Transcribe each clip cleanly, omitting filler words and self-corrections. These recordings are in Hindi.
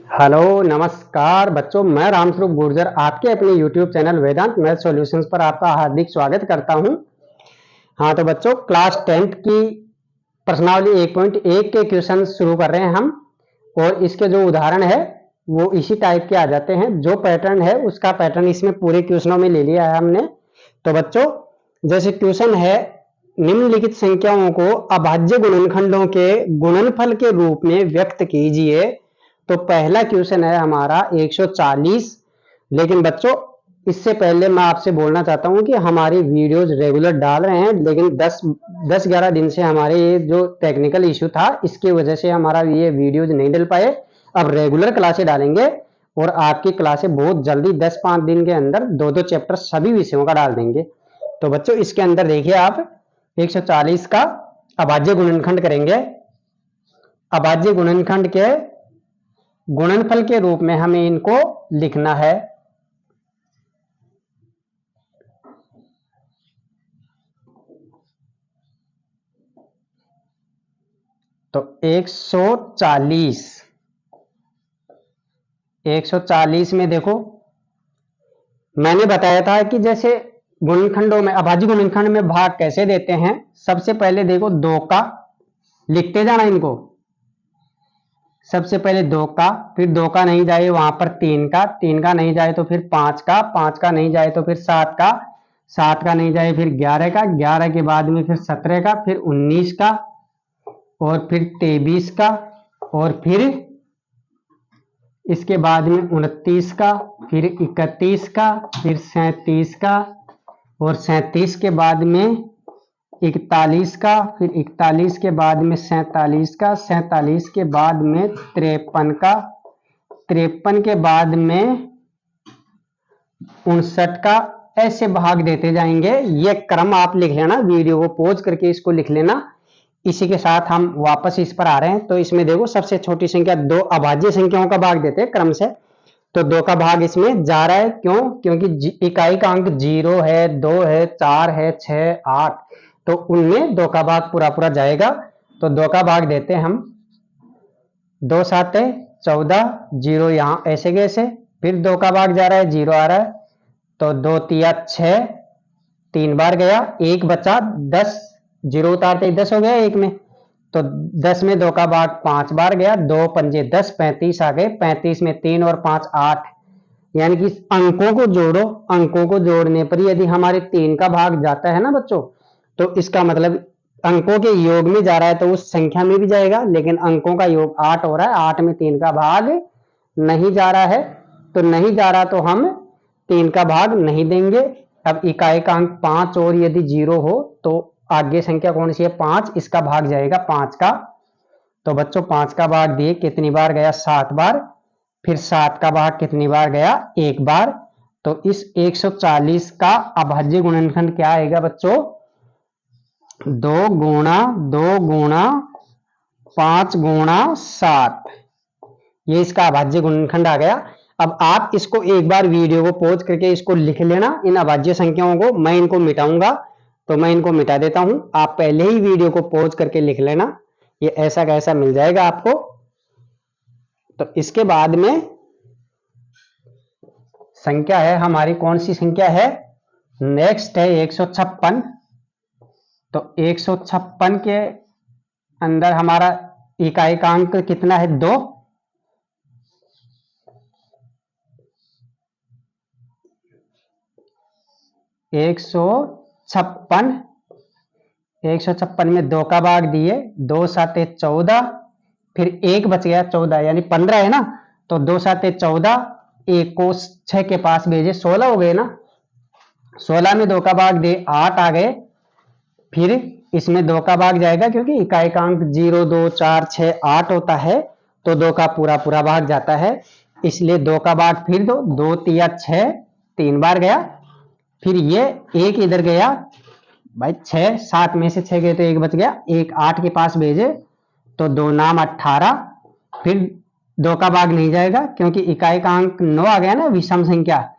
हेलो नमस्कार बच्चों, मैं रामस्वरूप गुर्जर आपके अपने YouTube चैनल वेदांत मैथ सॉल्यूशंस पर आपका हार्दिक स्वागत करता हूं। हाँ तो बच्चों, क्लास 10th की प्रश्नावली 1.1 के क्वेश्चन शुरू कर रहे हैं हम। और इसके जो उदाहरण है वो इसी टाइप के आ जाते हैं। जो पैटर्न है उसका पैटर्न इसमें पूरे क्वेश्चनों में ले लिया है हमने। तो बच्चों, जैसे क्वेश्चन है, निम्नलिखित संख्याओं को अभाज्य गुणनखंडों के गुणनफल के रूप में व्यक्त कीजिए। तो पहला क्वेश्चन है हमारा 140। लेकिन बच्चों, इससे पहले मैं आपसे बोलना चाहता हूं कि हमारी वीडियोज रेगुलर डाल रहे हैं, लेकिन 10-11 दिन से हमारे ये जो टेक्निकल इशू था इसकी वजह से हमारा ये वीडियोज नहीं डल पाए। अब रेगुलर क्लासें डालेंगे और आपकी क्लासें बहुत जल्दी 10-5 दिन के अंदर 2-2 चैप्टर सभी विषयों का डाल देंगे। तो बच्चों, इसके अंदर देखिए आप 140 का अभाज्य गुणनखंड करेंगे। अभाज्य गुणनखंड के गुणनफल के रूप में हमें इनको लिखना है। तो 140 में देखो, मैंने बताया था कि जैसे गुणनखंडों में अभाज्य गुणनखंड में भाग कैसे देते हैं। सबसे पहले देखो 2 का लिखते जाना इनको। सबसे पहले 2 का, फिर 2 का नहीं जाए वहां पर 3 का, 3 का नहीं जाए तो फिर 5 का, 5 का नहीं जाए तो फिर 7 का, 7 का नहीं जाए फिर 11 का, 11 के बाद में फिर 17 का, फिर 19 का, और फिर 23 का, और फिर इसके बाद में 29 का, फिर 31 का, फिर 37 का, और 37 के बाद में 41 का, फिर 41 के बाद में 47 का, 47 के बाद में 53 का, 53 के बाद में 59 का। ऐसे भाग देते जाएंगे। ये क्रम आप लिख लेना, वीडियो को पॉज करके इसको लिख लेना। इसी के साथ हम वापस इस पर आ रहे हैं। तो इसमें देखो, सबसे छोटी संख्या 2 अभाज्य संख्याओं का भाग देते हैं क्रम से। तो 2 का भाग इसमें जा रहा है, क्यों? क्योंकि इकाई का अंक 0 है, 2 है, 4 है, 6, 8, तो उनमें 2 का भाग पूरा पूरा जाएगा। तो 2 का भाग देते हैं हम। 2 7 14, 0 यहाँ ऐसे कैसे, फिर 2 का भाग जा रहा है, 0 आ रहा है, तो 2 तिया 6, 3 बार गया, 1 बचा, 10, 0 उतारते 10 हो गया 1 में। तो 10 में 2 का भाग 5 बार गया, 2 पंजे 10, 35 आ गए। 35 में 3 और 5 8, यानी कि अंकों को जोड़ो। अंकों को जोड़ने पर यदि हमारे 3 का भाग जाता है ना बच्चों, तो इसका मतलब अंकों के योग में जा रहा है, तो उस संख्या में भी जाएगा। लेकिन अंकों का योग 8 हो रहा है, 8 में 3 का भाग नहीं जा रहा है। तो नहीं जा रहा तो हम 3 का भाग नहीं देंगे। अब इकाई का अंक 5 और यदि 0 हो तो आगे संख्या कौन सी है? 5, इसका भाग जाएगा 5 का। तो बच्चों, 5 का भाग दिए, कितनी बार गया? 7 बार। फिर 7 का भाग कितनी बार गया? 1 बार। तो इस 140 का अभाज्य गुणनखंड क्या आएगा बच्चों? 2 गुणा 2 गुणा 5 गुणा 7, ये इसका अभाज्य गुणनखंड आ गया। अब आप इसको एक बार वीडियो को पॉज करके इसको लिख लेना, इन अभाज्य संख्याओं को। मैं इनको मिटाऊंगा, तो मैं इनको मिटा देता हूं। आप पहले ही वीडियो को पॉज करके लिख लेना, ये ऐसा कैसा मिल जाएगा आपको। तो इसके बाद में संख्या है हमारी, कौन सी संख्या है? नेक्स्ट है 156। तो 156 के अंदर हमारा इकाई का अंक कितना है? 2। 156 में 2 का भाग दिए, 2 7 14, फिर 1 बच गया 14, यानी 15 है ना। तो 2 7 14, 1 को 6 के पास भेजे, 16 हो गए ना। 16 में 2 का भाग दे, 8 आ गए। फिर इसमें 2 का भाग जाएगा, क्योंकि इकाई का अंक 0 2 4 6 8 होता है। तो 2 का पूरा पूरा भाग जाता है, इसलिए 2 का भाग फिर दो, 2 तिया 6, 3 बार गया। फिर ये 1 इधर गया भाई, 6 7 में से 6 गए तो 1 बच गया, 1 8 के पास भेजे, तो 2 नाम 18। फिर 2 का भाग नहीं जाएगा, क्योंकि इकाई का अंक 9 आ गया ना, विषम संख्या।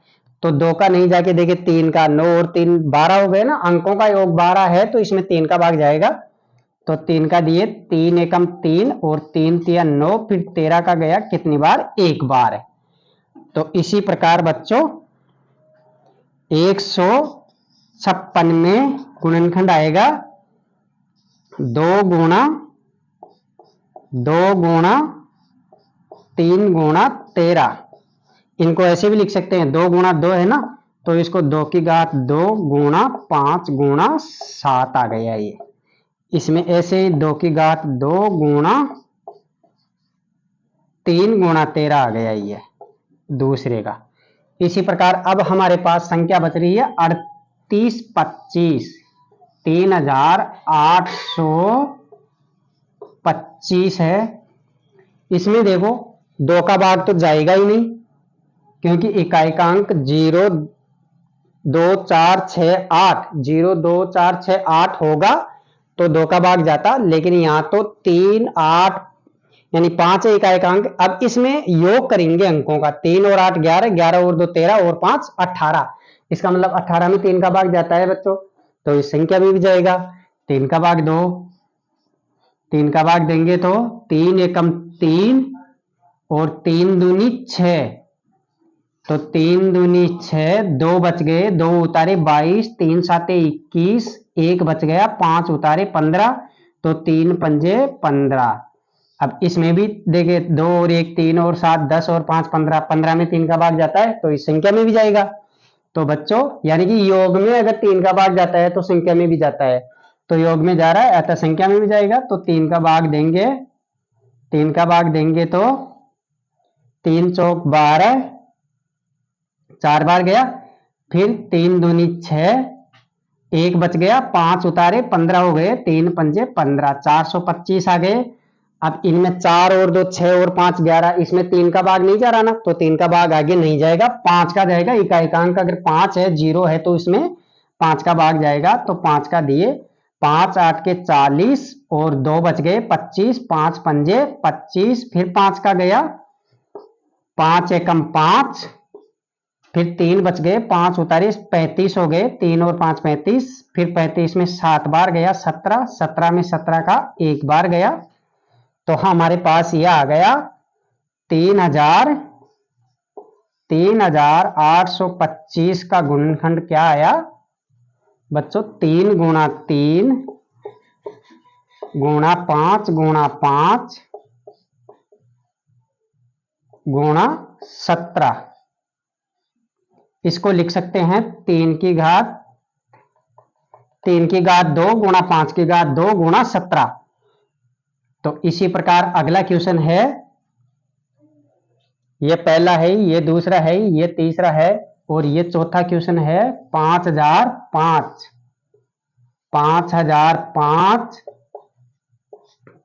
तो 2 का नहीं जाके देखे 3 का, 9 और 3 12 हो गए ना। अंकों का योग 12 है, तो इसमें 3 का भाग जाएगा। तो 3 का दिए 3 एकम 3 और 3 तिया 9, फिर 13 का गया कितनी बार? एक बार। तो इसी प्रकार बच्चों 156 में गुणनखंड आएगा 2 गुणा 2 गुणा 3 गुणा 13। इनको ऐसे भी लिख सकते हैं, 2 गुणा 2 है ना, तो इसको 2 की घात 2 गुणा 5 गुणा 7 आ गया ये। इसमें ऐसे ही 2 की घात 2 गुणा 3 गुणा 13 आ गया ये दूसरे का। इसी प्रकार अब हमारे पास संख्या बच रही है 3825, 3825 है। इसमें देखो 2 का भाग तो जाएगा ही नहीं, क्योंकि इकाइकांक 0 2 4 6 8 0 2 4 6 8 होगा तो 2 का भाग जाता, लेकिन यहां तो 3 8 यानी 5 है इकाइकांक। अब इसमें योग करेंगे अंकों का, 3 और 8 11, 11 और 2 13 और 5 18। इसका मतलब 18 में 3 का भाग जाता है बच्चों, तो इस संख्या में भी जाएगा। 3 का भाग 2, 3 का भाग देंगे तो 3 एकम 3 और 3 दूनी 6, तो 3 दूनी 6, 2 बच गए, 2 उतारे 22, 3 साते 21, 1 बच गया, 5 उतारे 15, तो 3 पंजे 15। अब इसमें भी देखिए 2 और 1 3 और 7 10 और 5 15, 15 में 3 का भाग जाता है तो इस संख्या में भी जाएगा। तो बच्चों यानी कि योग में अगर 3 का भाग जाता है तो संख्या में भी जाता है, तो योग में जा रहा है अतः संख्या में भी जाएगा। तो 3 का भाग देंगे, 3 का भाग देंगे तो 3 चौक 12, 4 बार गया, फिर 3 दूनी 6, 1 बच गया, 5 उतारे 15 हो गए, 3 पंजे 15, 425 आ गए। अब इनमें 4 और 2 6 और 5 11, इसमें 3 का भाग नहीं जा रहा ना, तो 3 का भाग आगे नहीं जाएगा, 5 का जाएगा। इकाइकांक अगर 5 है 0 है तो इसमें 5 का भाग जाएगा, तो 5 का दिए, 5 8 के 40 और 2 बच गए 25, 5 पंजे 25, फिर 5 का गया, 5 एकम 5, फिर 3 बच गए, 5 उतारे 35 हो गए, 3 और 5 35, फिर 35 में 7 बार गया 17, 17 में 17 का एक बार गया, तो हमारे पास यह आ गया 3825 का गुणनखंड क्या आया बच्चों? 3 गुणा 3 गुणा 5 गुणा 5 गुणा 17। इसको लिख सकते हैं 3 की घात 2 गुणा 5 की घात 2 गुणा 17। तो इसी प्रकार अगला क्वेश्चन है, ये पहला है, ये दूसरा है, ये तीसरा है और ये चौथा क्वेश्चन है 5005।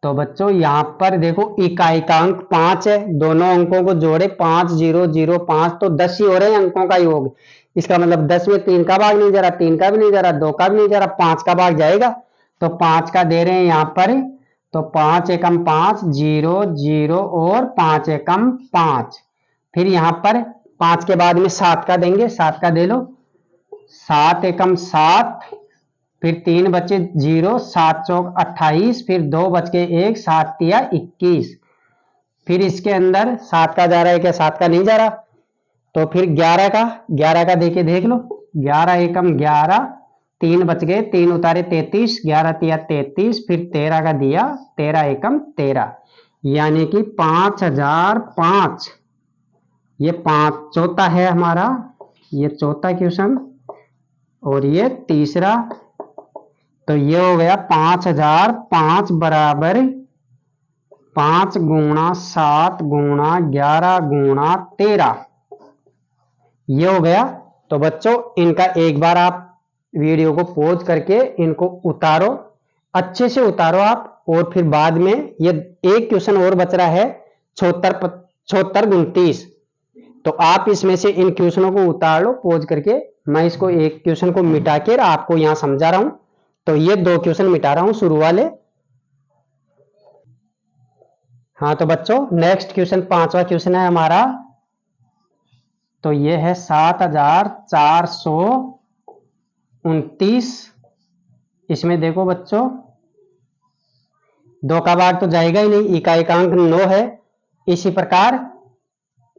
तो बच्चों यहां पर देखो इकाइकांक 5 है, दोनों अंकों को जोड़े 5 0 0 5, तो 10 ही हो रहे हैं अंकों का योग। इसका मतलब 10 में 3 का भाग नहीं जा रहा, 3 का भी नहीं जा रहा, 2 का भी नहीं जा रहा, 5 का भाग जाएगा, तो 5 का दे रहे हैं यहां पर, तो 5 एकम 5 0 0 और 5 एकम 5, फिर यहां पर 5 के बाद में 7 का देंगे, 7 का दे लो, 7 एकम 7, फिर 3 बचे 0, 7 चौक 28, फिर 2 बच के 1, 7 तिया 21, फिर इसके अंदर 7 का जा रहा है क्या? 7 का नहीं जा रहा, तो फिर 11 का देके देख लो, 11 एकम 11, 3 बच गए, 3 उतारे 33, 11 तिया 33, फिर 13 का दिया, 13 एकम 13, यानी कि 5005। ये 5 चौथा है हमारा, ये चौथा क्वेश्चन, और ये तीसरा, तो ये हो गया 5005 बराबर 5 गुणा 7 गुणा 11 गुणा 13, ये हो गया। तो बच्चों इनका एक बार आप वीडियो को पॉज करके इनको उतारो, अच्छे से उतारो आप, और फिर बाद में ये एक क्वेश्चन और बच रहा है 76 29, तो आप इसमें से इन क्वेश्चनों को उतार लो पॉज करके। मैं इसको एक क्वेश्चन को मिटा के आपको यहां समझा रहा हूं, तो ये 2 क्वेश्चन मिटा रहा हूं शुरू वाले। हाँ तो बच्चों नेक्स्ट क्वेश्चन 5वां क्वेश्चन है हमारा, तो ये है 7429। इसमें देखो बच्चों 2 का भाग तो जाएगा ही नहीं, इका एकांक 9 है। इसी प्रकार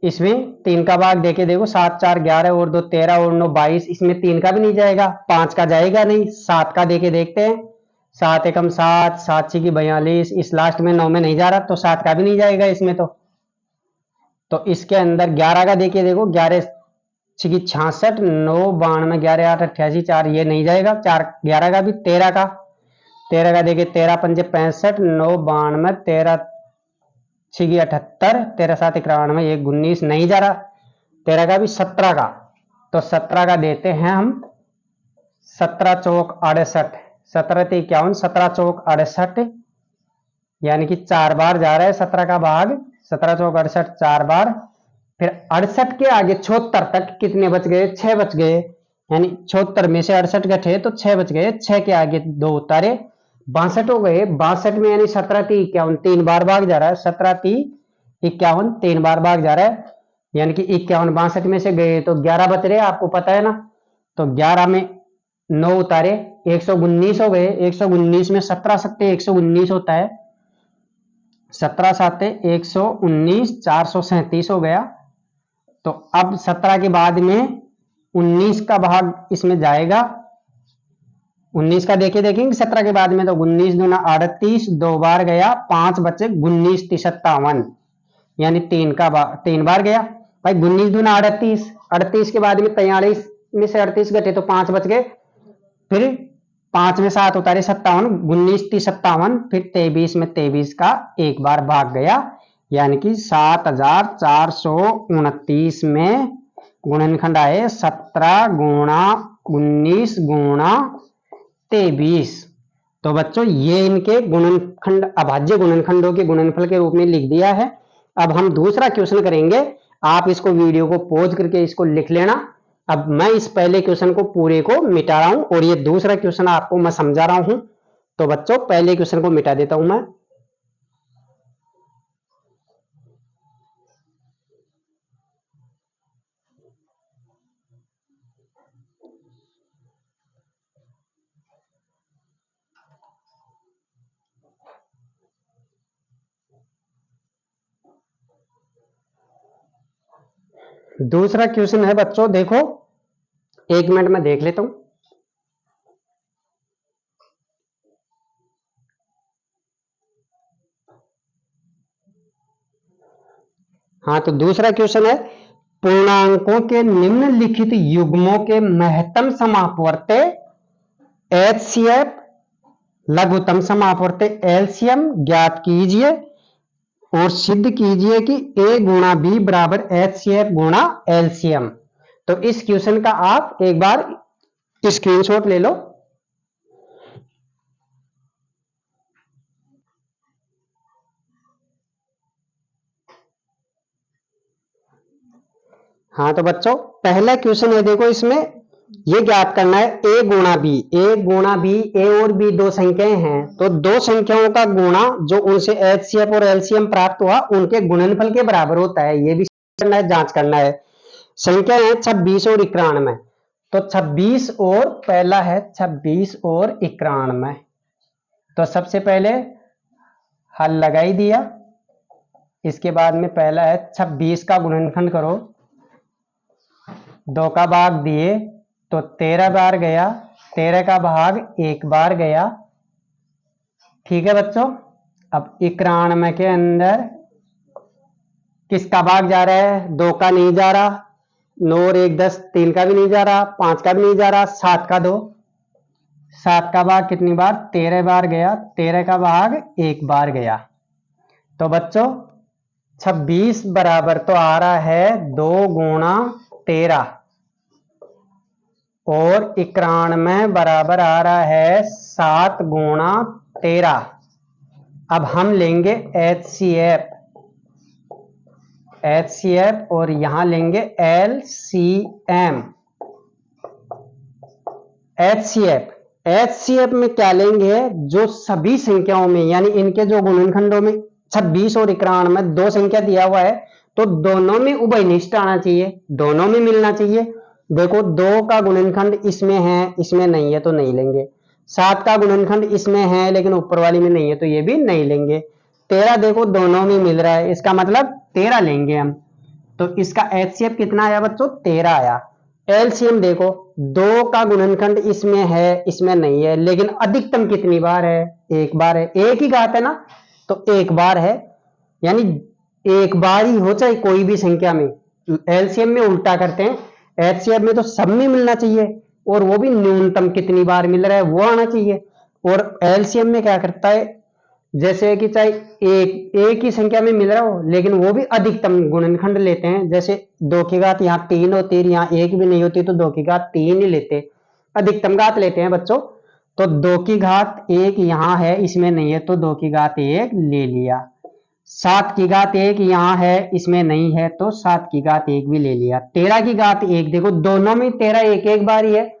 इसमें 3 का भाग देके देखो, 7 4 11 और 2 13 और 9 22, इसमें 3 का भी नहीं जाएगा, 5 का जाएगा नहीं, 7 का देके देखते हैं। 7 एकम 7, 7 6 की 42, इस लास्ट में 9 में नहीं जा रहा तो 7 का भी नहीं जाएगा इसमें। तो इसके अंदर 11 का देखिए देखो, 11 6 की 66, 9 92, 11 8 88, 4 ये नहीं जाएगा, 4 11 का भी। 13 का देखिए 13 पंजे 65, 9 92, 13 6 की 78, 13 7 91, 1 19 नहीं जा रहा। 13 का भी। 17 का, तो 17 का देते हैं हम 17 चौक 68, 17 51, 17 चौक 68, यानी कि 4 बार जा रहा है 17 का भाग। 17 चौक 68 4 बार। फिर 68 के आगे 76 तक कितने बच गए? 6 बच गए, यानी 76 में से 68 घटे तो 6 बच गए। 6 के आगे 2 उतारे, 62 हो गए। 62 में यानी 17 3 51 3 बार भाग जा रहा है। 17 3 51 3 बार भाग जा रहा है, यानी कि 51 62 में से गए तो 11 बच रहे, आपको पता है ना। तो 11 में 9 उतारे, 119 हो गए। 119 में 17 सत्ते 119 होता है, 17 साते 119, 437 हो गया। तो अब 17 के बाद में 19 का भाग इसमें जाएगा। 19 का देखेंगे 17 के बाद में, तो 19 दूना 38, 2 बार गया, 5 बचे, 19 30 57, यानी 3 बार गया भाई। 19 दूना 38, 38 के बाद में 43 में से 38 घटे तो 5 बच गए। फिर 5 में 7 उतारे 57, 19 30 57, फिर 23 में 23 का एक बार भाग गया, यानी कि 7429 में गुणनखंड आए 17 गुणा 19 गुणा 23। तो बच्चों ये इनके गुणनखंड, अभाज्य गुणनखंडों के गुणनफल के रूप में लिख दिया है। अब हम दूसरा क्वेश्चन करेंगे, आप इसको वीडियो को पॉज करके इसको लिख लेना। अब मैं इस पहले क्वेश्चन को पूरे को मिटा रहा हूं और ये दूसरा क्वेश्चन आपको मैं समझा रहा हूं। तो बच्चों पहले क्वेश्चन को मिटा देता हूं मैं। दूसरा क्वेश्चन है बच्चों, देखो 1 मिनट में देख लेता हूं। हाँ, तो दूसरा क्वेश्चन है, पूर्णांकों के निम्नलिखित युग्मों के महत्तम समापवर्त्य HCF, लघुत्तम समापवर्त्य LCM ज्ञात कीजिए और सिद्ध कीजिए कि A गुणा B बराबर HCF गुणा LCM। तो इस क्वेश्चन का आप एक बार स्क्रीनशॉट ले लो। हाँ, तो बच्चों पहला क्वेश्चन है, देखो इसमें ये ज्ञात करना है A गुणा B। A गुणा B, A और B दो संख्याएं हैं, तो दो संख्याओं का गुणा जो उनसे HCF और LCM प्राप्त हुआ उनके गुणनफल के बराबर होता है। ये भी करना है, जांच करना है। संख्या है 26 और 91, तो 26 और पहला है 26 और 91। तो सबसे पहले हल लगा ही दिया। इसके बाद में पहला है 26 का गुणनखंड करो, 2 का भाग दिए तो 13 बार गया, 13 का भाग 1 बार गया। ठीक है बच्चों। अब 91 के अंदर किसका भाग जा रहा है? 2 का नहीं जा रहा, 9 और 1 10, 3 का भी नहीं जा रहा, 5 का भी नहीं जा रहा, 7 का 2, 7 का भाग कितनी बार? 13 बार गया, 13 का भाग 1 बार गया। तो बच्चों 26 बराबर तो आ रहा है 2 गुणा 13 और 91 बराबर आ रहा है 7 गुणा 13। अब हम लेंगे HCF और यहां लेंगे LCM। HCF में क्या लेंगे? जो सभी संख्याओं में, यानी इनके जो गुणनखंडों में 26 और 91 में दो संख्या दिया हुआ है, तो दोनों में उभयनिष्ठ आना चाहिए, दोनों में मिलना चाहिए। देखो 2 का गुणनखंड इसमें है, इसमें नहीं है, तो नहीं लेंगे। 7 का गुणनखंड इसमें है लेकिन ऊपर वाली में नहीं है तो ये भी नहीं लेंगे। 13 देखो दोनों में मिल रहा है, इसका मतलब 13 लेंगे हम। तो इसका एचसीएफ कितना आया बच्चों? 13 आया। एलसीएम देखो, 2 का गुणनखंड इसमें है इसमें नहीं है, लेकिन अधिकतम कितनी बार है? एक बार है, एक ही घात है ना, तो एक बार है, यानी एक बार ही हो चाहे कोई भी संख्या में। एलसीएम में उल्टा करते हैं, एचसीएफ में तो सब में मिलना चाहिए, और वो भी न्यूनतम कितनी बार मिल रहा है वो आना चाहिए। और एलसीएम में क्या करता है, जैसे कि चाहे एक ही संख्या में मिल रहा हो लेकिन वो भी अधिकतम गुणनखंड लेते हैं। जैसे 2 की घात यहाँ 3 होती है, यहाँ 1 भी नहीं होती, तो 2 की घात 3 ही लेते, अधिकतम घात लेते हैं बच्चों। तो 2 की घात 1 यहाँ है इसमें नहीं है तो 2 की घात 1 ले लिया। 7 की घात 1 यहाँ है इसमें नहीं है तो 7 की घात 1 भी ले लिया। 13 की घात 1 देखो दोनों में 13 एक एक बार ही है,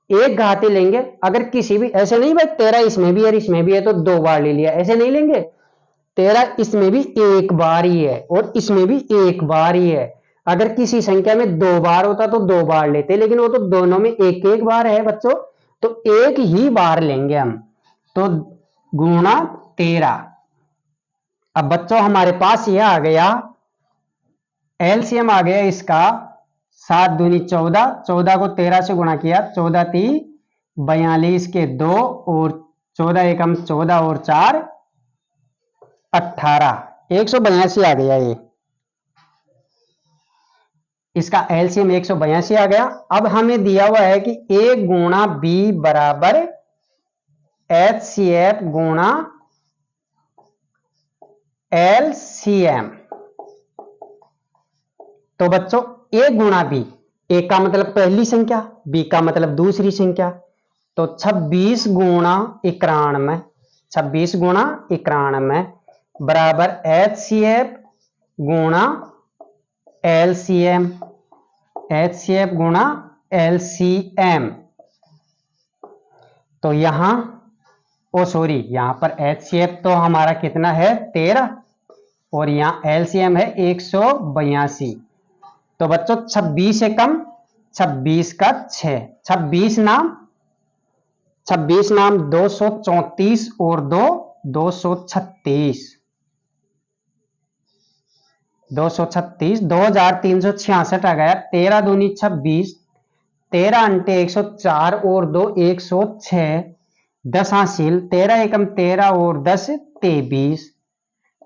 एक घात ही लेंगे। अगर किसी भी, ऐसे नहीं भाई 13 इसमें भी है इसमें भी है तो 2 बार ले लिया, ऐसे नहीं लेंगे। 13 इसमें भी एक बार ही है और इसमें भी एक बार ही है। अगर किसी संख्या में 2 बार होता तो 2 बार लेते, लेकिन वो तो दोनों में एक एक बार है बच्चों, तो एक ही बार लेंगे हम। तो गुणा 13। अब बच्चों हमारे पास यह आ गया, एलसीएम आ गया इसका 7 दूनी 14, 14 को 13 से गुणा किया, 14 ती 42 के 2 और 14 एकम 14 और 4 18, 182 आ गया ये। इसका एलसीएम 182 आ गया। अब हमें दिया हुआ है कि ए गुणा बी बराबर एचसीएफ गुणा एलसीएम। तो बच्चों ए गुणा बी, ए का मतलब पहली संख्या, बी का मतलब दूसरी संख्या, तो 26 गुणा 91, 26 गुणा 91 बराबर एचसीएफ गुणा एलसीएम, एचसीएफ गुणा एलसीएम। तो यहां यहां पर एचसीएफ तो हमारा कितना है 13 और यहां एलसीएम है 182। तो बच्चों 26 से कम, 26 का 6, 26 नाम 234 और 2 236, 236 2366 आ गया। 13 दूनी 26, 13 अंटे 104 और 2 106, 10 हासिल, 13 एकम 13 और 10 23,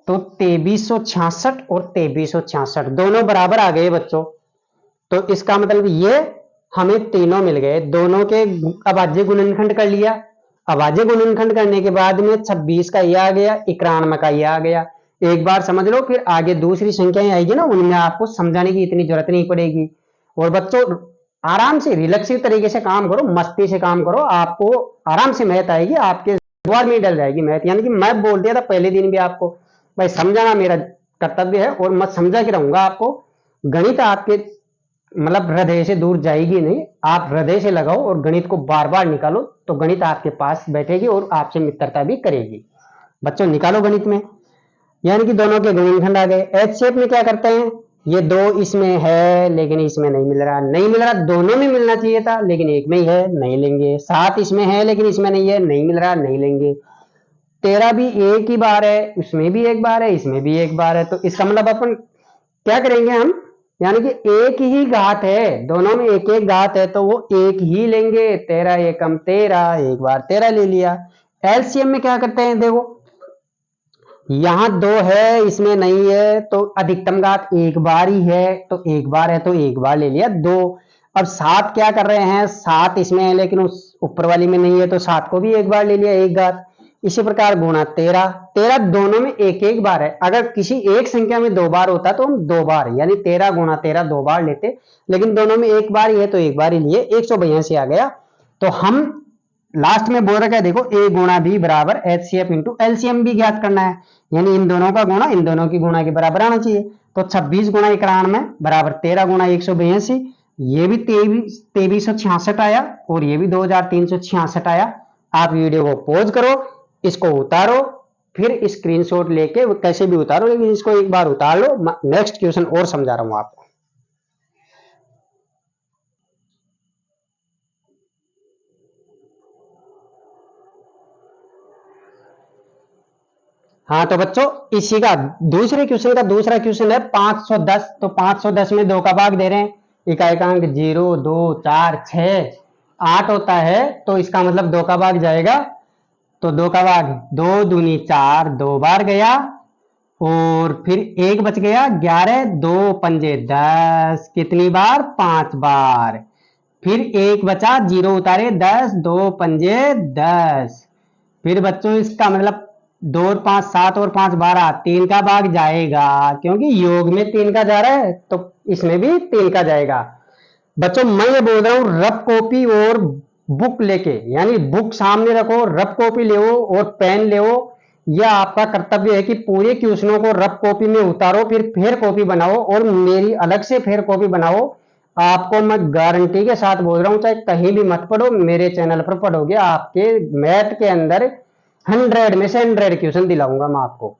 तो 2366 और 2366 दोनों बराबर आ गए बच्चों। तो इसका मतलब ये हमें तीनों मिल गए, दोनों के अभाज्य गुणनखंड कर लिया। अभाज्य गुणनखंड करने के बाद में 26 का यह आ गया, 91 का यह आ गया। एक बार समझ लो, फिर आगे दूसरी संख्याएं आएगी ना, उनमें आपको समझाने की इतनी जरूरत नहीं पड़ेगी। और बच्चों आराम से रिलैक्सिव तरीके से काम करो, मस्ती से काम करो, आपको आराम से मैथ आएगी, आपके द्वार में डल जाएगी मैथ। यानी कि मैं बोल दिया था पहले दिन भी आपको, भाई समझाना मेरा कर्तव्य है और मैं समझा के रहूंगा आपको। गणित आपके मतलब हृदय से दूर जाएगी नहीं, आप हृदय से लगाओ और गणित को बार बार निकालो, तो गणित आपके पास बैठेगी और आपसे मित्रता भी करेगी। बच्चों निकालो गणित में, यानी कि दोनों के गुणनखंड आ गए। एच शेप में क्या करते हैं, ये 2 इसमें है लेकिन इसमें नहीं मिल रहा, नहीं मिल रहा, दोनों में मिलना चाहिए था लेकिन एक में ही है, नहीं लेंगे। 7 इसमें है लेकिन इसमें नहीं है, नहीं मिल रहा, नहीं लेंगे। 13 भी एक ही बार है, उसमें भी एक बार है, इसमें भी एक बार है, तो इसका मतलब अपन क्या करेंगे हम, यानी कि एक ही घात है, दोनों में एक एक घात है तो वो एक ही लेंगे। 13 एकम 13, एक बार 13 ले लिया। एलसीएम में क्या करते हैं, देखो यहां 2 है इसमें नहीं है तो अधिकतम घात एक बार ही है, तो एक बार है तो एक बार ले लिया 2। अब 7 क्या कर रहे हैं, 7 इसमें है लेकिन उस ऊपर वाली में नहीं है तो 7 को भी एक बार ले लिया, एक घात। इसी प्रकार गुणा 13, 13 दोनों में एक एक बार है, अगर किसी एक संख्या में 2 बार होता तो हम 2 बार यानी 13 गुणा 13 2 बार लेते, लेकिन दोनों में एक बार ही है तो एक बार ही लिए, 182 आ गया। तो हम लास्ट में बोल रखा है देखो, ए गुणा बी बराबर एचसीएफ इंटू एलसीएम भी ज्ञात करना है, यानी इन दोनों का गुणा इन दोनों की गुणा के बराबर आना चाहिए। तो 26 गुणा 91 बराबर 13 गुणा 182, ये भी 2366 आया और ये भी 2366 आया। आप वीडियो को पॉज करो, इसको उतारो, फिर स्क्रीनशॉट लेके कैसे भी उतारो, लेकिन इसको एक बार उतार लो। नेक्स्ट क्वेश्चन और समझा रहा हूं आपको। हाँ तो बच्चों इसी का दूसरे क्वेश्चन का दूसरा क्वेश्चन है 510। तो 510 में 2 का भाग दे रहे हैं, इकाएकांक 0 2 4 6 8 होता है, तो इसका मतलब 2 का भाग जाएगा। तो 2 का भाग 2 दूनी 4, 2 बार गया, और फिर 1 बच गया, 11 2 पंजे 10, कितनी बार? 5 बार। फिर 1 बचा, 0 उतारे, 10 2 पंजे 10। फिर बच्चों इसका मतलब 2 और 5 7 और 5 12, 3 का भाग जाएगा, क्योंकि योग में 3 का जा रहा है तो इसमें भी 3 का जाएगा। बच्चों मैं ये बोल रहा हूं रफ कॉपी और बुक लेके, यानी बुक सामने रखो, रफ कॉपी ले और पेन ले। यह आपका कर्तव्य है कि पूरे क्वेश्चनों को रफ कॉपी में उतारो, फिर फेयर कॉपी बनाओ और मेरी अलग से फेयर कॉपी बनाओ। आपको मैं गारंटी के साथ बोल रहा हूं, चाहे कहीं भी मत पढ़ो, मेरे चैनल पर पढ़ोगे, आपके मैथ के अंदर 100 में से 100 क्वेश्चन दिलाऊंगा मैं आपको।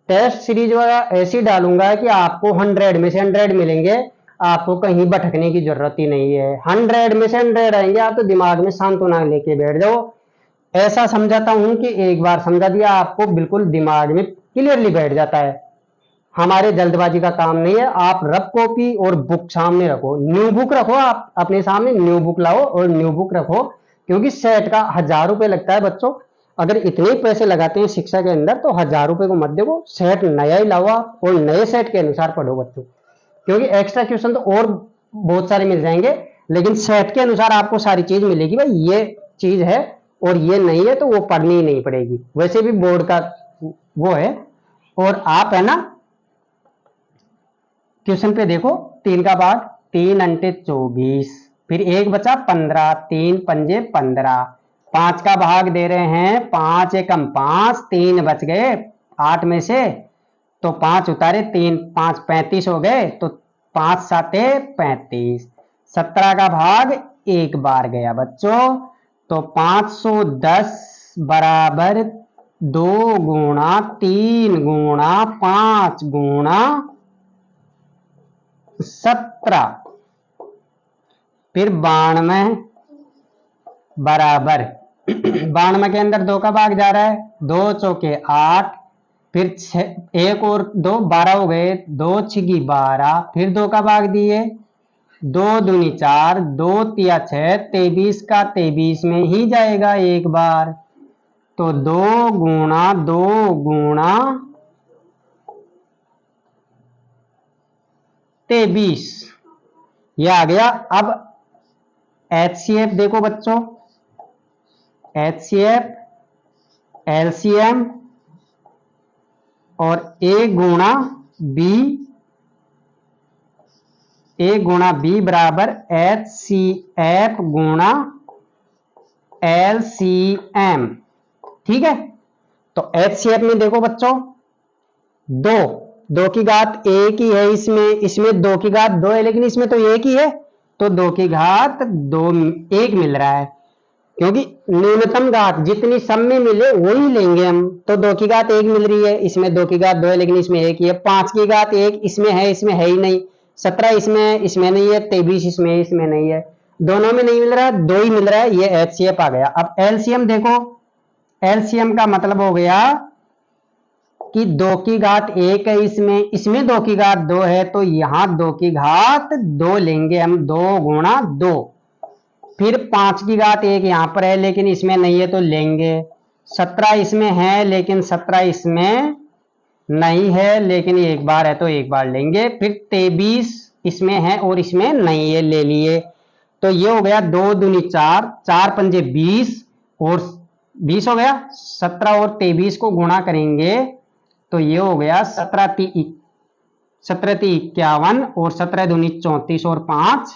टेस्ट सीरीज वगैरह ऐसी डालूंगा कि आपको 100 में से 100 मिलेंगे, आपको कहीं भटकने की जरूरत ही नहीं है। 100 में से 100 आएंगे, आप तो दिमाग में सांत्वना लेके बैठ जाओ। ऐसा समझाता हूं कि एक बार समझा दिया आपको बिल्कुल दिमाग में क्लियरली बैठ जाता है। हमारे जल्दबाजी का काम नहीं है। आप रफ कॉपी और बुक सामने रखो, न्यू बुक रखो, आप अपने सामने न्यू बुक लाओ और न्यू बुक रखो, क्योंकि सेट का 1000 रुपए लगता है बच्चों। अगर इतने पैसे लगाते हैं शिक्षा के अंदर तो 1000 रुपए को मत देखो, सेट नया ही लाओ आप और नए सेट के अनुसार पढ़ो बच्चों, क्योंकि एक्स्ट्रा क्वेश्चन तो और बहुत सारे मिल जाएंगे, लेकिन सेट के अनुसार आपको सारी चीज मिलेगी। भाई ये चीज है और ये नहीं है तो वो पढ़नी ही नहीं पड़ेगी, वैसे भी बोर्ड का वो है। और आप है ना क्वेश्चन पे देखो, 3 का भाग 3 अंटे 24, फिर 1 बचा 15, 3 पंजे 15। 5 का भाग दे रहे हैं, 5 एकम 5, 3 बच गए 8 में से, तो 5 उतारे, 3 5 35 हो गए, तो 5 साते 35। 17 का भाग 1 बार गया बच्चों, तो 510 बराबर 2 गुणा 3 गुणा 5 गुणा 17, फिर 92 बराबर 92 के अंदर 2 का भाग जा रहा है, 2 चौके 8, फिर 1 और 2 12 हो गए, 2 छिगी 12, फिर 2 का भाग दिए, 2 दूनी 4, 2 तिया 6, 23 का 23 में ही जाएगा एक बार, तो 2 गुणा 23 ये आ गया। अब HCF देखो बच्चों, HCF LCM और A गुणा B बराबर HCF गुणा LCM, ठीक है। तो HCF में देखो बच्चों, 2 की घात 1 ही है, इसमें 2 की घात 2 है, लेकिन इसमें तो 1 ही है, तो 2 की घात 2 1 मिल रहा है, क्योंकि न्यूनतम घात जितनी सब में मिले वही लेंगे हम। तो 2 की घात 1 मिल रही है, इसमें 2 की घात 2 है, लेकिन इसमें 1 ही है। 5 की घात 1 इसमें है ही नहीं। 17 इसमें नहीं है, 23 इसमें नहीं है, दोनों में नहीं मिल रहा है, 2 ही मिल रहा है, ये HCF आ गया। अब LCM देखो, LCM का मतलब हो गया कि 2 की घात 1 है, इसमें 2 की घात 2 है, तो यहां 2 की घात 2 लेंगे हम, 2 गुणा 2। फिर 5 की घात 1 यहां पर है, लेकिन इसमें नहीं है, तो लेंगे। 17 इसमें है, लेकिन 17 इसमें नहीं है, लेकिन एक बार है तो एक बार लेंगे। फिर 23 इसमें है और इसमें नहीं है, ले लिए। तो ये हो गया 2 दूनी 4, 4 पंजे 20 और 20 हो गया। 17 और 23 को गुणा करेंगे तो ये हो गया 17 ती 51 और 17 दूनी 34 और 5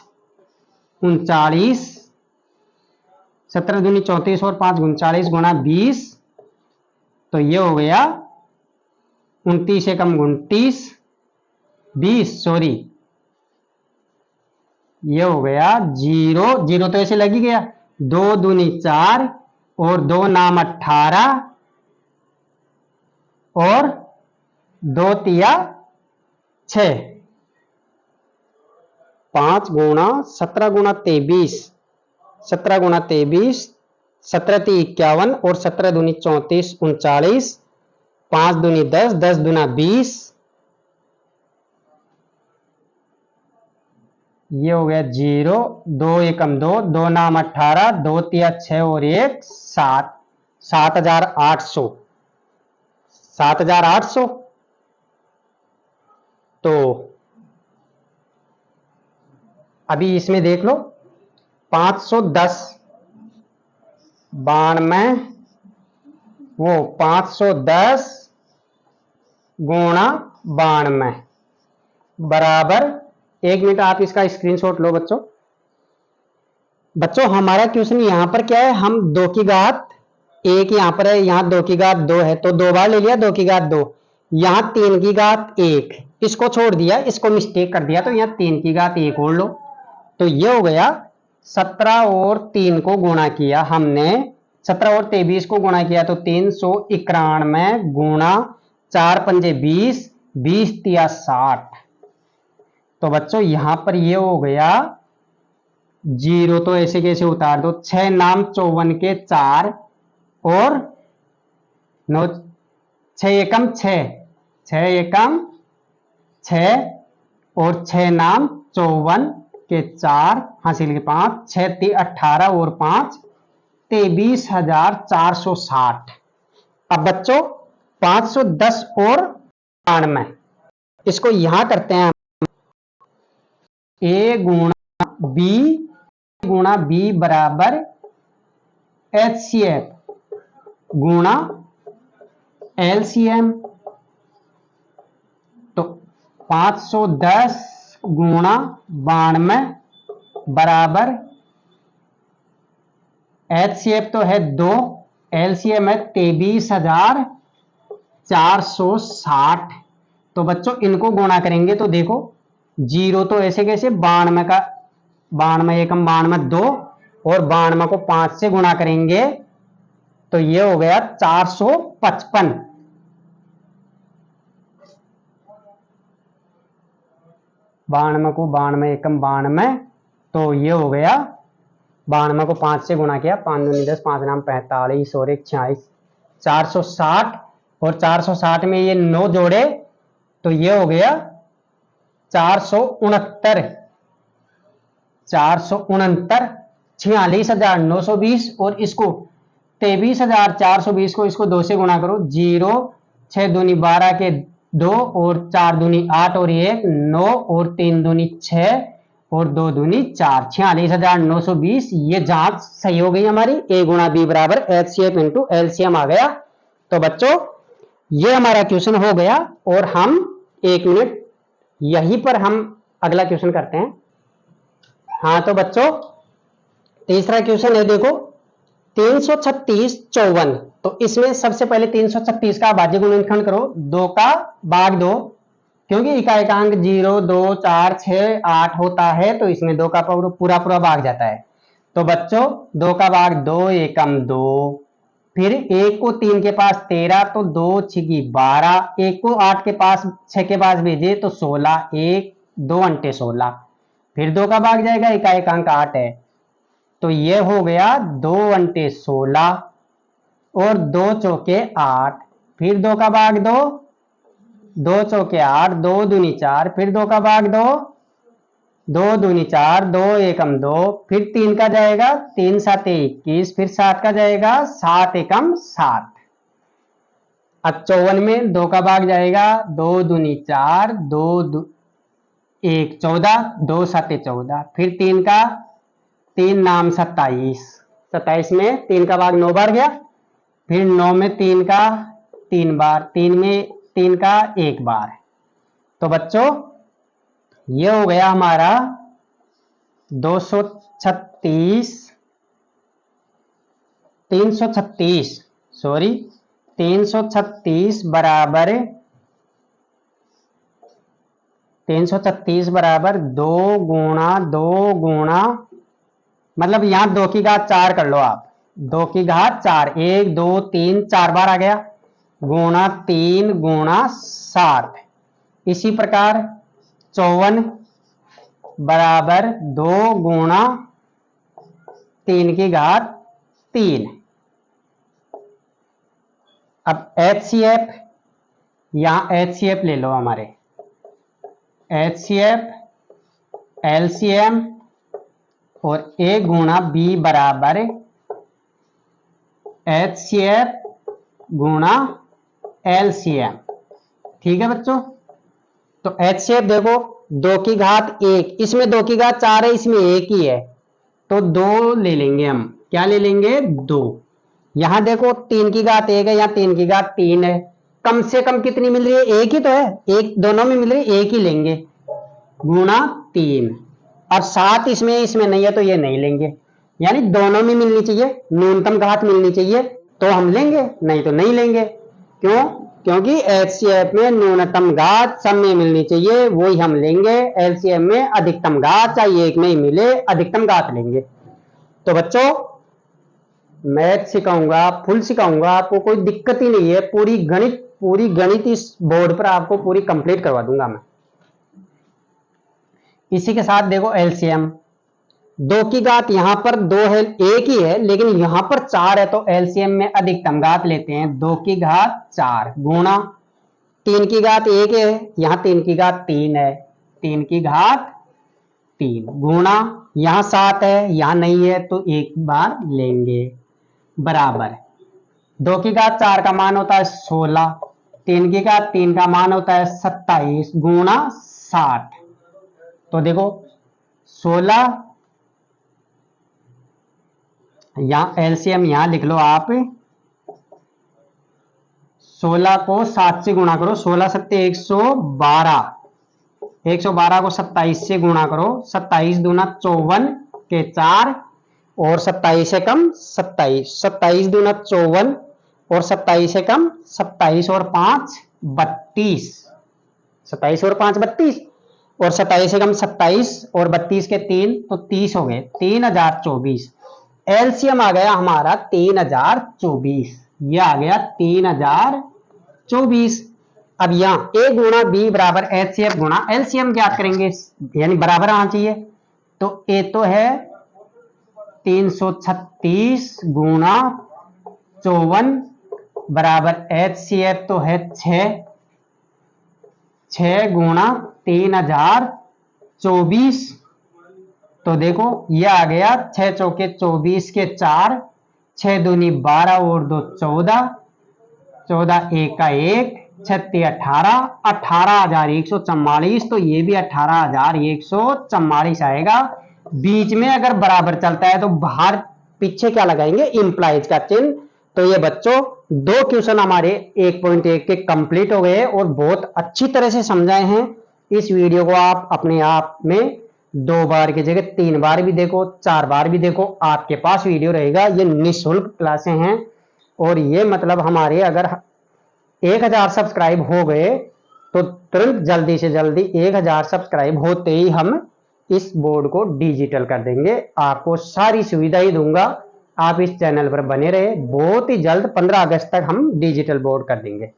39, 17 दूनी 34 और 5 39 गुणा 20, तो ये हो गया 29 एकम 29 20, सॉरी ये हो गया 0 तो ऐसे लग ही गया। 2 दूनी 4 और 2 नाम 18 और 2 तिया 6, 5 गुणा 17 गुणा 23, 17 गुणा 23, 17 ती 51 और 17 दूनी 34 39, 5 दूनी 10, 10 दूना 20, ये हो गया 0, 2 एकम 2, 2 नाम 18, 2 तिया 6 और 1 7, 7,800, 7,800। तो अभी इसमें देख लो 510 92, वो 510 गुणा 92 बराबर, 1 मिनट आप इसका स्क्रीनशॉट लो बच्चों। बच्चों हमारा क्वेश्चन यहां पर क्या है, हम 2 की घात 1 यहां पर है, यहां 2 की घात 2 है, तो 2 बार ले लिया 2 की घात 2, यहां 3 की घात 1, इसको छोड़ दिया, इसको मिस्टेक कर दिया, तो यहां 3 की घात 1 और लो, तो ये हो गया 17 और 3 को गुणा किया हमने, 17 और 23 को गुणा किया तो 391 गुणा 4 पंजे 20, 20 तिया 60। तो बच्चों यहां पर ये हो गया 0, तो ऐसे कैसे उतार दो, 6 नाम 54 के 4 और 9, 6 एकम 6, 6 एकम 6 और 6 नाम 54 के 4 हासिल के 5, 6 ती 18 और 5 23,460। अब बच्चों 510 और 92 इसको यहां करते हैं, ए गुणा बी बराबर HCF गुणा LCM, तो 510 गुणा 92 बराबर HCF तो है 2, LCM है 23,460। तो बच्चों इनको गुणा करेंगे तो देखो 0 तो ऐसे कैसे 92 का 92 एकम 92 2 और 92 को 5 से गुणा करेंगे तो ये हो गया 455। 92 को 92 एकम 92, तो ये हो गया 92 को 5 से गुणा किया, 5 दूनी 10, 5 नाम 45 और 1 46, 460 और 460 में ये 9 जोड़े तो ये हो गया 469, 469, 46,920 और इसको 23,420 को इसको 2 से गुणा करो, 0, 6 दूनी 12 के 2 और 4 दूनी 8 और 1 9 और 3 दूनी 6 और 2 दूनी 4, 46,920। ये जांच सही हो गई हमारी, ए गुणा बी बराबर HCF इंटू LCM आ गया। तो बच्चों ये हमारा क्वेश्चन हो गया और हम 1 मिनट यहीं पर हम अगला क्वेश्चन करते हैं। हाँ तो बच्चों तीसरा क्वेश्चन है, देखो 336 54, तो इसमें सबसे पहले 336 का अभाज्य गुणनखंड करो, 2 का भाग 2, क्योंकि इकाएकांक 0 2 4 6 8 होता है तो इसमें 2 का पूरा पूरा भाग जाता है। तो बच्चों 2 का भाग 2 एकम 2, फिर 1 को 3 के पास 13 तो 2 छिकी 12, 1 को 8 के पास 6 के पास भेजे तो 16, 1 2 अंटे 16, फिर 2 का भाग जाएगा, इकाएकांक 8 है तो ये हो गया 2 अंटे 16 और 2 चौके 8, फिर 2 का भाग 2, 2 चौके 8, 2 दूनी 4, फिर 2 का भाग 2, 2 दूनी 4, 2 एकम 2, फिर 3 का जाएगा 3 7 21, फिर 7 का जाएगा 7 एकम 7। अब 54 में 2 का भाग जाएगा, 2 दूनी 4, 2 1 14, 2 7 14, फिर 3 का 3 नाम 27, 27 में 3 का भाग 9 बार गया, फिर 9 में 3 का 3 बार, 3 में 3 का 1 बार। तो बच्चों ये हो गया हमारा 236 336 सॉरी 336 बराबर 336 बराबर 2 गुणा 2 गुणा, मतलब यहां 2 की घात 4 कर लो आप, 2 की घात 4, 1 2 3 4 बार आ गया, गुणा 3 गुणा 7। इसी प्रकार 54 बराबर 2 गुणा 3 की घात 3। अब HCF यहां HCF ले लो हमारे, HCF LCM और A गुणा B बराबर HCF गुणा LCM। ठीक है बच्चों, तो HCF देखो 2 की घात 1, इसमें 2 की घात 4 है, इसमें 1 ही है, तो 2 ले लेंगे हम। क्या ले लेंगे? 2। यहां देखो 3 की घात 1 है, यहां 3 की घात 3 है, कम से कम कितनी मिल रही है? 1 ही तो है, एक दोनों में मिल रही है, 1 ही लेंगे, गुणा 3। और 7 इसमें नहीं है तो ये नहीं लेंगे, यानी दोनों में मिलनी चाहिए, न्यूनतम घात मिलनी चाहिए तो हम लेंगे, नहीं तो नहीं लेंगे। क्यों? क्योंकि HCF में न्यूनतम घात सब में मिलनी चाहिए, वही हम लेंगे। LCM में अधिकतम घात चाहे एक में ही मिले, अधिकतम घात लेंगे। तो बच्चों मैथ सिखाऊंगा, फुल सिखाऊंगा, आपको कोई दिक्कत ही नहीं है, पूरी गणित इस बोर्ड पर आपको पूरी कंप्लीट करवा दूंगा मैं। इसी के साथ देखो LCM, 2 की घात यहां पर 2 है, 1 ही है, लेकिन यहां पर 4 है, तो LCM में अधिकतम घात लेते हैं, 2 की घात 4 गुणा 3 की घात 1 है, यहां 3 की घात 3 है, 3 की घात 3 गुणा यहां 7 है, यहां नहीं है तो एक बार लेंगे, बराबर 2 की घात 4 का मान होता है 16, 3 की घात 3 का मान होता है 27 गुणा 60। तो देखो 16, यहां LCM यहां लिख लो आप, 16 को 7 से गुणा करो, 16 सत्ते 112, 112 को 27 से गुणा करो, 27 दूना 54 के 4 और 27 से कम 27, 27 दूना 54 और 27 से कम 27 और 5 32, 27 और 5 32 और 27 से कम 27 और 32 के 3 तो 30 हो गए, 3024। LCM आ गया हमारा 3024, यह आ गया 3024। अब यहां A गुणा B बराबर HCF गुणा LCM ज्ञात करेंगे, यानी बराबर आना चाहिए। तो A तो है 336 गुणा 54 बराबर HCF तो है 6 गुणा 3024। तो देखो ये आ गया 6 चौके 24 के 4, 6 दूनी 12 और 2 14, 14 एक का 1, 36 18, 18,144, तो ये भी 18,144 आएगा। बीच में अगर बराबर चलता है तो बाहर पीछे क्या लगाएंगे? इंप्लाइज का चिन्ह। तो ये बच्चों 2 क्वेश्चन हमारे 1.1 के कंप्लीट हो गए और बहुत अच्छी तरह से समझाए हैं। इस वीडियो को आप अपने आप में 2 बार की जगह 3 बार भी देखो, 4 बार भी देखो, आपके पास वीडियो रहेगा। ये निःशुल्क क्लासें हैं और ये मतलब हमारे अगर 1000 सब्सक्राइब हो गए तो तुरंत जल्दी से जल्दी 1000 सब्सक्राइब होते ही हम इस बोर्ड को डिजिटल कर देंगे। आपको सारी सुविधा ही दूंगा, आप इस चैनल पर बने रहे। बहुत ही जल्द 15 अगस्त तक हम डिजिटल बोर्ड कर देंगे,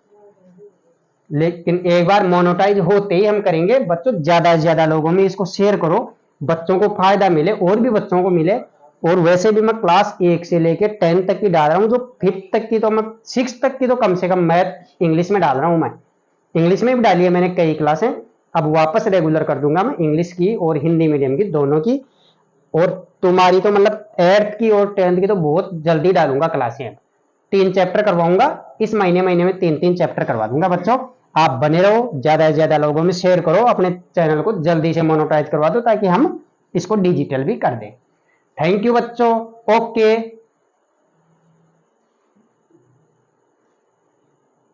लेकिन एक बार मोनेटाइज होते ही हम करेंगे। बच्चों ज्यादा से ज्यादा लोगों में इसको शेयर करो, बच्चों को फायदा मिले और भी बच्चों को मिले। और वैसे भी मैं क्लास 1 से लेके 10 तक की डाल रहा हूँ, जो 5th तक की तो मैं 6 तक की तो कम से कम मैथ इंग्लिश में डाल रहा हूँ। मैं इंग्लिश में भी डाली है मैंने कई क्लासें, अब वापस रेगुलर कर दूंगा मैं इंग्लिश की और हिंदी मीडियम की दोनों की। और तुम्हारी तो मतलब 8th की और 10th की तो बहुत जल्दी डालूंगा क्लासें। 3 चैप्टर करवाऊंगा इस महीने में 3 चैप्टर करवा दूंगा। बच्चों आप बने रहो, ज्यादा से ज्यादा लोगों में शेयर करो, अपने चैनल को जल्दी से मोनेटाइज करवा दो ताकि हम इसको डिजिटल भी कर दें। थैंक यू बच्चों, ओके।